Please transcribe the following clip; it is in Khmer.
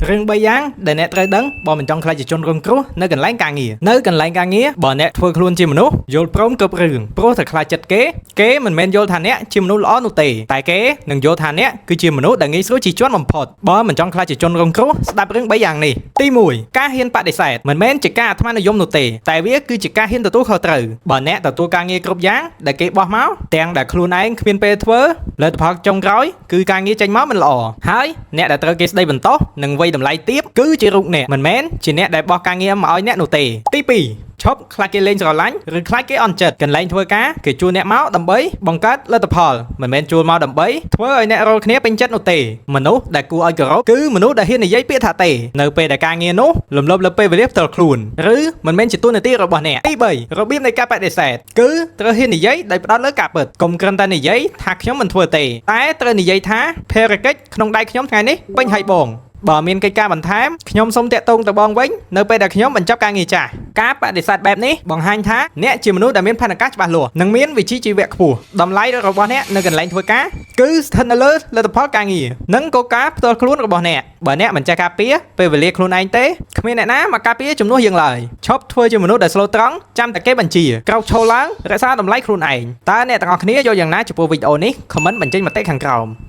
រឿង3យ៉ាងដែលអ្នកត្រូវដឹងបើមិនចង់ខ្លាចជាជនរងគ្រោះនៅកន្លែងការងារបើអ្នកធ្វើខ្លួនជាមនុស្សយល់ព្រមគ្រប់រឿងព្រោះតែខ្លាចចិត្តគេមិនមែនយល់ថាអ្នកជាមនុស្សល្អនោះទេតែគេនឹងយល់ថាអ្នកគឺជាមនុស្សដែលងាយស្រួលជិះជាន់បំផុតបើមិនចង់ខ្លាចជាជនរងគ្រោះស្ដាប់រឿង3យ៉ាងនេះទី1ការហ៊ានបដិសេធមិនមែនជាការអាត្មានិយមនោះទេតែវាគឺជាការហ៊ានទទួលខុសត្រូវបើអ្នកទទួលការងារគ្រប់យ៉ាងដែលគេបោះមកទាំងដែលខ្លួនឯងគ្មានពេលធ្វើលទ្ធផលចុងក្រោយគឺការងារចេញមកមិនល្អហើយអ្នកដែលត្រូវគេស្ដីបន្ទោសនិងវាយតម្លៃទាបគឺជារូបអ្នកមិនមែនជាអ្នកដែលបោះការងារមកឲ្យអ្នកនោះទេទី2ឈប់ខ្លាចគេលេងស្រឡាញ់ឬខ្លាចគេអន់ចិត្តកន្លែងធ្វើការគេជួលអ្នកមកដើម្បីបង្កើតលទ្ធផលមិនមែនជួលមកដើម្បីធ្វើឲ្យអ្នករាល់គ្នាពេញចិត្តនោះទេមនុស្សដែលគួរឲ្យគោរពគឺមនុស្សដែលហ៊ាននិយាយពាក្យថាទេនៅពេលដែលការងារនោះលំលប់លើពេលវេលាផ្ទាល់ខ្លួនឬមិនមែនជាតួនាទីរបស់អ្នកទី3របៀបនៃការបដិសេធគឺត្រូវហ៊ាននិយាយដោយផ្ដោតលើការពិតកុំគ្រាន់តែនិយាយថាខ្ញុំមិនធ្វើទេតែត្រូវនិយាយថាភារកិច្ចក្នុងដៃខ្ញុំថ្ងៃនេះពេញហើយបងបើមានកិច្ចការបន្ថែមខ្ញុំសូមតាក់ទងទៅបងវិញនៅពេលដែលខ្ញុំបញ្ចប់ការងារចាស់ការបដិសេធបែបនេះបង្ហាញថាអ្នកជាមនុស្សដែលមានផែនការច្បាស់លាស់និងមានវិជ្ជាជីវៈខ្ពស់តម្លៃរបស់អ្នកនៅកន្លែងធ្វើការគឺស្ថិតនៅលើលទ្ធផលការងារនិងគោលការណ៍ផ្ទាល់ខ្លួនរបស់អ្នកបើអ្នកមិនចេះការពារពេលវេលាខ្លួនឯងទេគ្មានអ្នកណាមកការពារជំនួសយើងឡើយឈប់ធ្វើជាមនុស្សដែលស្លូតត្រង់ចាំតែគេបញ្ជាក្រោកឈរឡើងរក្សាតម្លៃខ្លួនឯងតើអ្នកទាំងអស់គ្នាយល់យ៉ាងណាចំពោះវីដេអូនេះខមមិនបញ្ចេញមតិខាងក្រោម